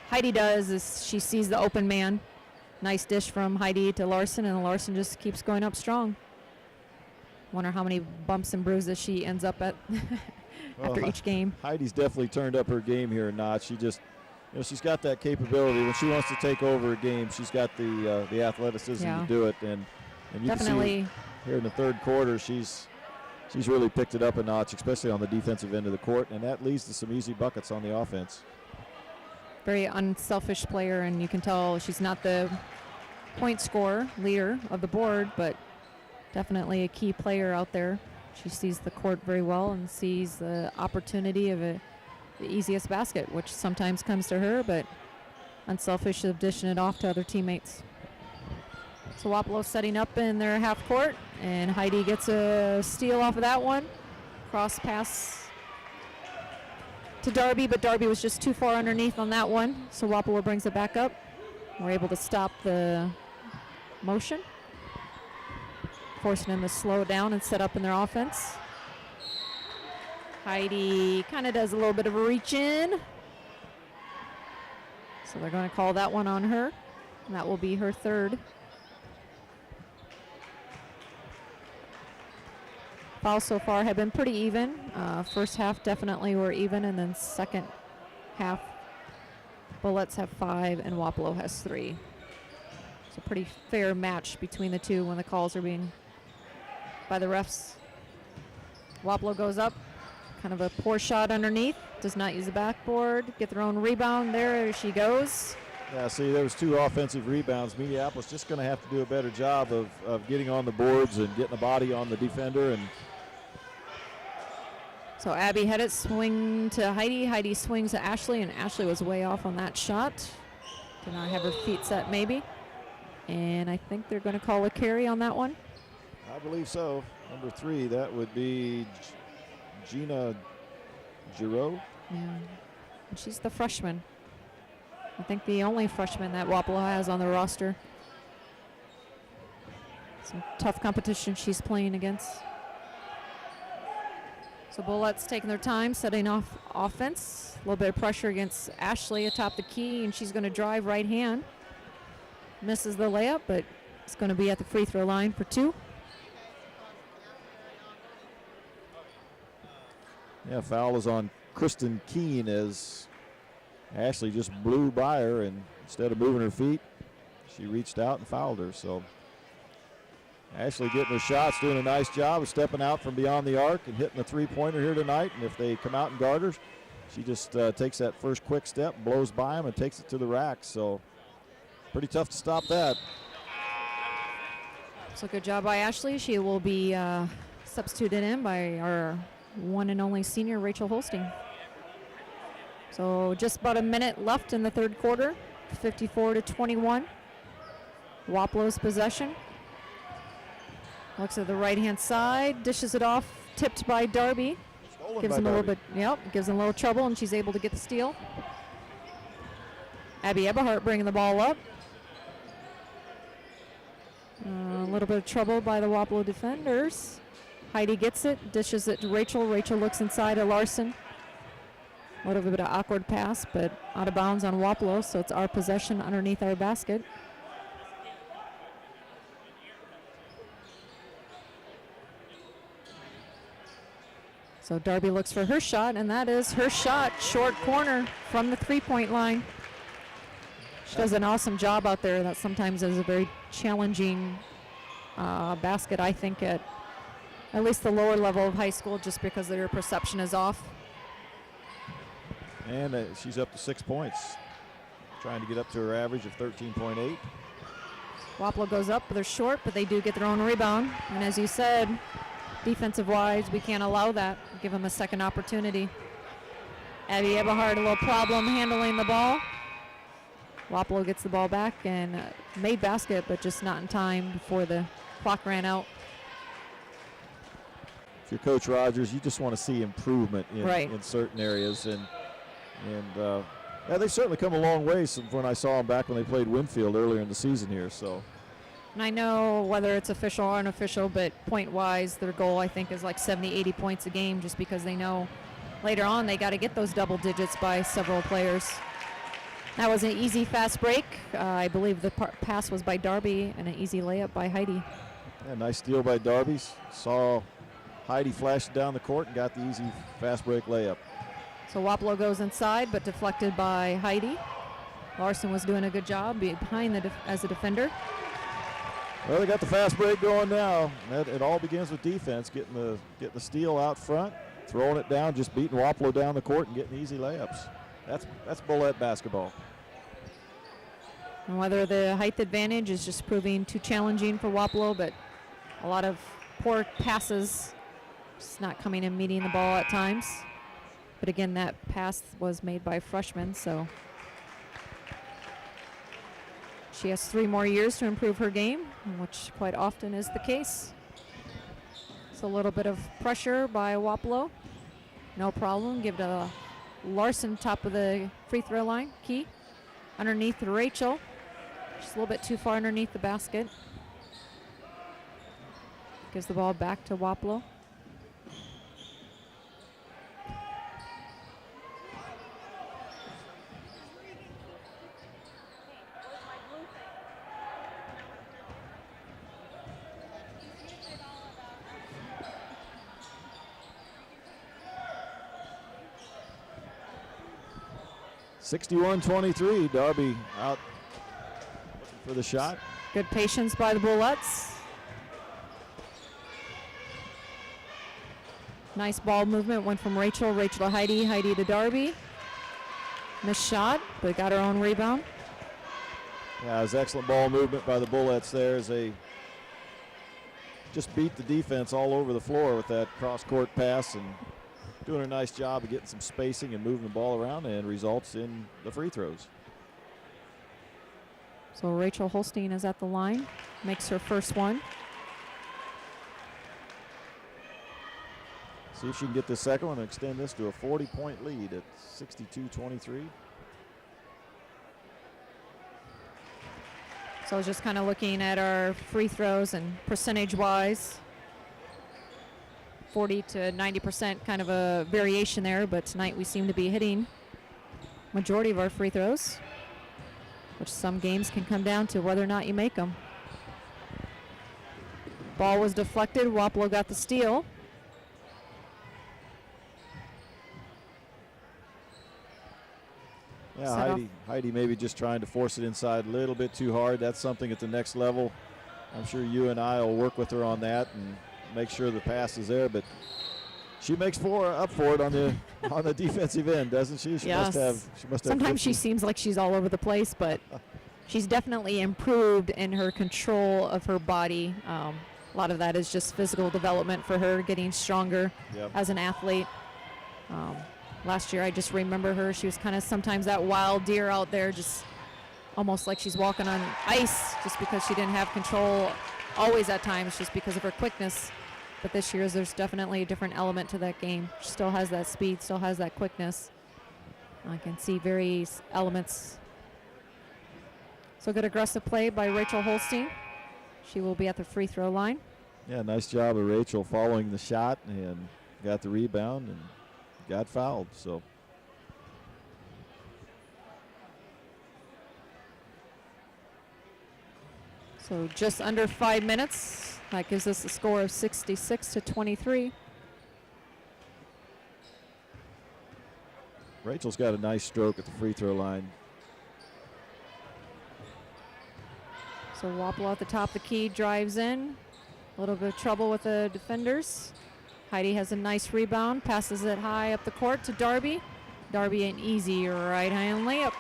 Heidi does is she sees the open man. Nice dish from Heidi to Larson, and Larson just keeps going up strong. Wonder how many bumps and bruises she ends up at after each game. Heidi's definitely turned up her game here a notch. She just, she's got that capability. When she wants to take over a game, she's got the athleticism to do it. And you Definitely. can see here in the third quarter, she's really picked it up a notch, especially on the defensive end of the court, and that leads to some easy buckets on the offense. Very unselfish player, and you can tell she's not the point scorer leader of the board, but definitely a key player out there. She sees the court very well and sees the opportunity of the easiest basket, which sometimes comes to her, but unselfish of dishing it off to other teammates. So Wapello setting up in their half court, and Heidi gets a steal off of that one. Cross pass to Darby, but Darby was just too far underneath on that one, so Wapello brings it back up. We're able to stop the motion, forcing them to slow down and set up in their offense. Heidi kind of does a little bit of a reach in, so they're going to call that one on her, and that will be her third. Fouls so far have been pretty even. First half definitely were even, and then second half, Bullets have 5 and Wapello has 3. It's a pretty fair match between the two when the calls are being by the refs. Wapello goes up, kind of a poor shot underneath, does not use the backboard, get their own rebound. There she goes. Yeah, see, there was 2 offensive rebounds. Mediapolis just going to have to do a better job of getting on the boards and getting a body on the defender. And so Abby had it swing to Heidi. Heidi swings to Ashley, and Ashley was way off on that shot. Did not have her feet set maybe. And I think they're going to call a carry on that one. I believe so. Number 3, that would be Gina Giroux. Yeah. And she's the freshman. I think the only freshman that Wapello has on the roster. Some tough competition she's playing against. So Bullets taking their time, setting off offense. A little bit of pressure against Ashley atop the key, and she's going to drive right hand. Misses the layup, but it's going to be at the free throw line for 2. Yeah, foul is on Kristen Keene as Ashley just blew by her, and instead of moving her feet, she reached out and fouled her. So Ashley getting her shots, doing a nice job of stepping out from beyond the arc and hitting the three-pointer here tonight. And if they come out and guard her, she just takes that first quick step, blows by them, and takes it to the rack. So pretty tough to stop that. So good job by Ashley. She will be substituted in by our one and only senior, Rachel Holsting. So just about a minute left in the third quarter, 54-21. Wapello's possession. Looks at the right-hand side, dishes it off, tipped by Darby. Stolen gives by them a Darby. little bit, gives them a little trouble, and she's able to get the steal. Abby Eberhardt bringing the ball up. A little bit of trouble by the Wapello defenders. Heidi gets it, dishes it to Rachel. Rachel looks inside at Larson. A little bit of awkward pass, but out of bounds on Wapello, so it's our possession underneath our basket. So Darby looks for her shot, and that is her shot, short corner from the three-point line. She does an awesome job out there. That sometimes is a very challenging basket, I think, at least the lower level of high school, just because their perception is off. And she's up to 6 points, trying to get up to her average of 13.8. Wapello goes up, but they're short, but they do get their own rebound. And as you said, defensive-wise, we can't allow that. Give them a second opportunity. Abby Eberhardt, a little problem handling the ball. Wapello gets the ball back and made basket, but just not in time before the clock ran out. If you're Coach Rogers, you just want to see improvement in, Right. in certain areas. And yeah, they certainly come a long way from when I saw them back when they played Winfield earlier in the season here. So. And I know whether it's official or unofficial, but point-wise, their goal, I think, is like 70, 80 points a game, just because they know later on they got to get those double digits by several players. That was an easy, fast break. I believe the pass was by Darby and an easy layup by Heidi. Yeah, nice steal by Darby. Saw Heidi flash down the court and got the easy fast break layup. So Wapello goes inside, but deflected by Heidi. Larson was doing a good job behind as a defender. Well, they got the fast break going now. It all begins with defense, getting the steal out front, throwing it down, just beating Wapello down the court and getting easy layups. That's Bullet basketball. And whether the height advantage is just proving too challenging for Wapello, but a lot of poor passes, just not coming and meeting the ball at times. But again, that pass was made by a freshman, so she has 3 more years to improve her game, which quite often is the case. So a little bit of pressure by Wapello. No problem. Give to Larson, top of the free throw line. Key. Underneath to Rachel. She's a little bit too far underneath the basket. Gives the ball back to Wapello. (61-23). Darby out for the shot. Good patience by the Bullets. Nice ball movement. Went from Rachel to Heidi, Heidi to Darby. Missed shot, but got her own rebound. Yeah, it was excellent ball movement by the Bullets there as they just beat the defense all over the floor with that cross-court pass and doing a nice job of getting some spacing and moving the ball around, and results in the free throws. So Rachel Holstein is at the line, makes her first one. See if she can get the second one and extend this to a 40-point lead at 62-23. So I was just kind of looking at our free throws and percentage-wise. 40 to 90% kind of a variation there, but tonight we seem to be hitting majority of our free throws, which some games can come down to whether or not you make them. Ball was deflected. Wapello got the steal. Yeah, Heidi maybe just trying to force it inside a little bit too hard. That's something at the next level. I'm sure you and I will work with her on that and make sure the pass is there, but she makes up for it on the defensive end, doesn't she? She yes. must have. Sometimes she seems like she's all over the place, but she's definitely improved in her control of her body. A lot of that is just physical development for her, getting stronger as an athlete. Last year, I just remember her. She was kind of sometimes that wild deer out there, just almost like she's walking on ice, just because she didn't have control always at times, just because of her quickness. But this year, there's definitely a different element to that game. She still has that speed, still has that quickness. I can see various elements. So good aggressive play by Rachel Holstein. She will be at the free throw line. Yeah, nice job of Rachel following the shot and got the rebound and got fouled. So just under 5 minutes. That gives us a score of 66-23. Rachel's got a nice stroke at the free throw line. So Wapello at the top of the key, drives in. A little bit of trouble with the defenders. Heidi has a nice rebound, passes it high up the court to Darby. Darby an easy right-hand layup.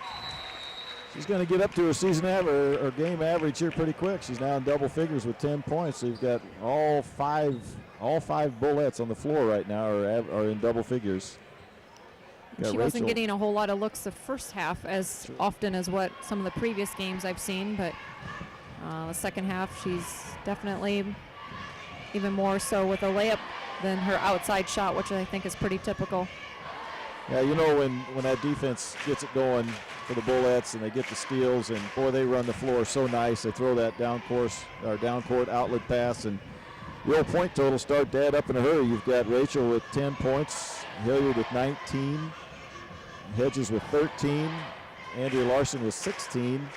She's going to get up to her season average or game average here pretty quick. She's now in double figures with 10 points. So you've got all five Bullets on the floor right now are in double figures. She wasn't getting a whole lot of looks the first half as often as what some of the previous games I've seen, but the second half she's definitely even more so with a layup than her outside shot, which I think is pretty typical. Yeah, you know, when that defense gets it going for the Bullets and they get the steals, and boy, they run the floor so nice. They throw that down court outlet pass, and your point total start to add up in a hurry. You've got Rachel with 10 points, Hilliard with 19, Hedges with 13, Andrea Larson with 16,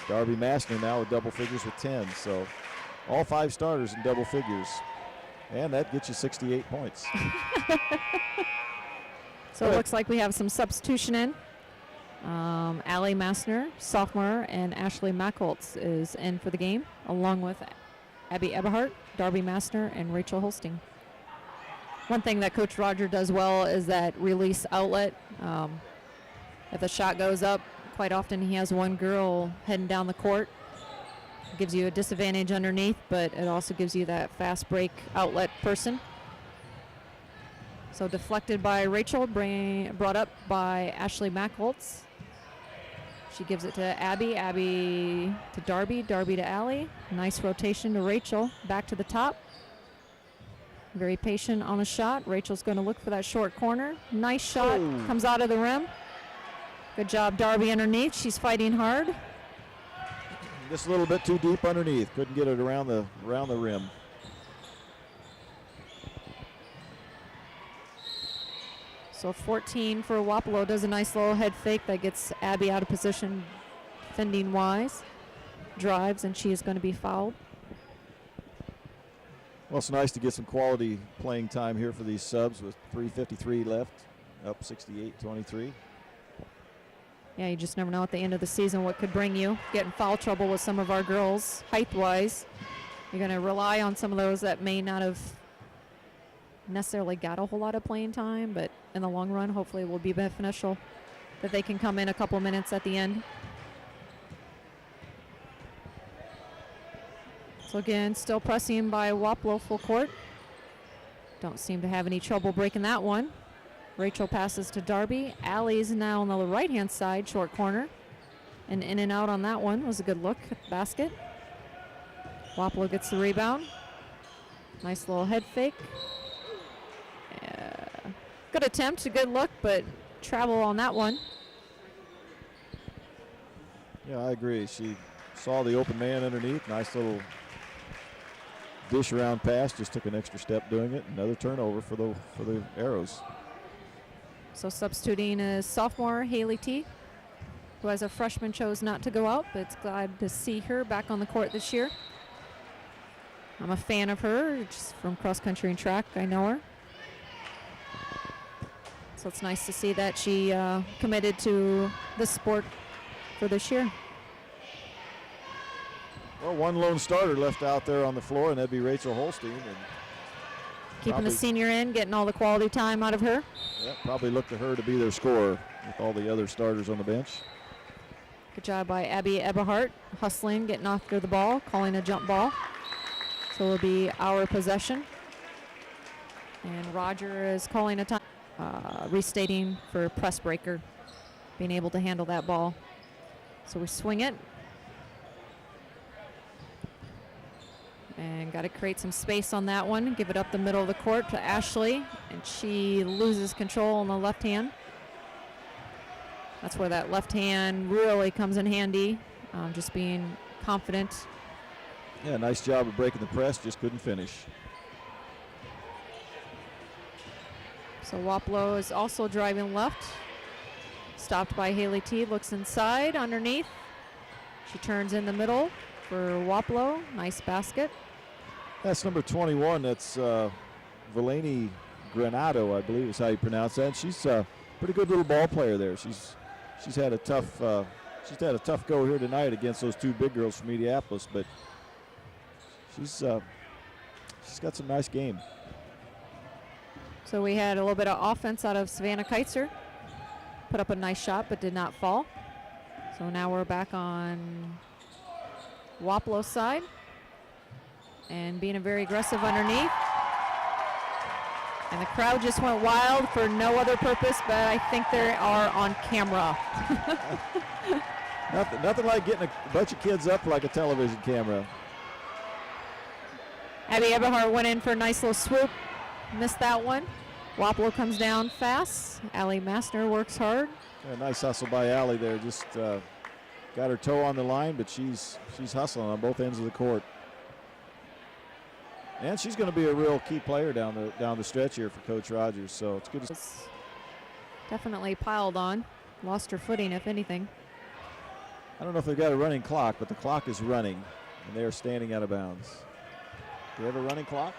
Darby Massner now with double figures with 10. So All 5 starters in double figures. And that gets you 68 points. So it looks like we have some substitution in. Allie Massner, sophomore, and Ashley Mackholtz is in for the game, along with Abby Eberhardt, Darby Massner, and Rachel Holsting. One thing that Coach Roger does well is that release outlet. If the shot goes up, quite often he has one girl heading down the court. Gives you a disadvantage underneath, but it also gives you that fast break outlet person. So deflected by Rachel, brought up by Ashley Mackholtz. She gives it to Abby, Abby to Darby, Darby to Allie. Nice rotation to Rachel, back to the top. Very patient on the shot. Rachel's going to look for that short corner. Nice shot, comes out of the rim. Good job, Darby underneath. She's fighting hard. Just a little bit too deep underneath. Couldn't get it around the rim. So 14 for Wapello does a nice little head fake that gets Abby out of position defending wise. Drives, and she is going to be fouled. Well, it's nice to get some quality playing time here for these subs with 3:53 left, up 68-23. Yeah, you just never know at the end of the season what could bring you. Get in foul trouble with some of our girls, height-wise. You're going to rely on some of those that may not have necessarily got a whole lot of playing time, but in the long run, hopefully it will be beneficial that they can come in a couple minutes at the end. So again, still pressing by Wapello full court. Don't seem to have any trouble breaking that one. Rachel passes to Darby. Allie's now on the right-hand side, short corner. And in and out on that one was a good look at the basket. Wapello gets the rebound. Nice little head fake. Good attempt, a good look, but travel on that one. Yeah, I agree. She saw the open man underneath. Nice little dish around pass. Just took an extra step doing it. Another turnover for the Arrows. So substituting is sophomore Haley T, who as a freshman chose not to go out, but it's glad to see her back on the court this year. I'm a fan of her, just from cross country and track. I know her. So it's nice to see that she committed to the sport for this year. Well, one lone starter left out there on the floor, and that'd be Rachel Holstein. And keeping the senior in, getting all the quality time out of her. Yeah, probably look to her to be their scorer with all the other starters on the bench. Good job by Abby Eberhardt, hustling, getting after the ball, calling a jump ball. So it'll be our possession. And Roger is calling a time, restating for press breaker, being able to handle that ball. So we swing it. And got to create some space on that one. Give it up the middle of the court to Ashley. And she loses control on the left hand. That's where that left hand really comes in handy. Just being confident. Yeah, nice job of breaking the press. Just couldn't finish. So Wapello is also driving left. Stopped by Haley T. Looks inside, underneath. She turns in the middle for Wapello. Nice basket. That's number 21. That's Valeni Granado, I believe is how you pronounce that. She's a pretty good little ball player there. She's had a tough go here tonight against those two big girls from Mediapolis, but she's got some nice game. So we had a little bit of offense out of Savannah Keitzer. Put up a nice shot, but did not fall. So now we're back on Wapello's side. And being very aggressive underneath. And the crowd just went wild for no other purpose, but I think they are on camera. Nothing like getting a bunch of kids up like a television camera. Abby Eberhardt went in for a nice little swoop. Missed that one. Wapello comes down fast. Allie Massner works hard. Yeah, nice hustle by Allie there. Just got her toe on the line, but she's hustling on both ends of the court. And she's going to be a real key player down the stretch here for Coach Rogers. So it's good to see. Definitely piled on. Lost her footing, if anything. I don't know if they've got a running clock, but the clock is running, and they are standing out of bounds. Do you have a running clock?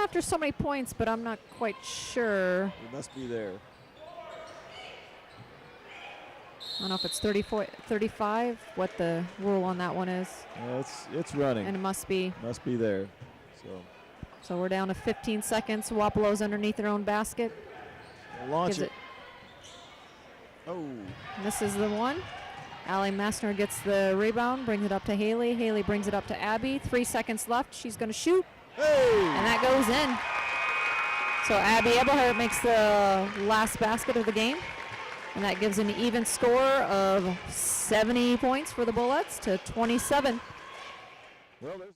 After so many points, but I'm not quite sure. It must be there. I don't know if it's 34, 35, what the rule on that one is. It's running. And it must be. Must be there. So we're down to 15 seconds. Wapello's underneath their own basket. We'll launch Gives it. Oh. Misses the one. Allie Massner gets the rebound, brings it up to Haley. Haley brings it up to Abby. 3 seconds left. She's going to shoot. Hey! And that goes in. So Abby Eberhardt makes the last basket of the game. And that gives an even score of 70 points for the Bullets to 27. Well, there's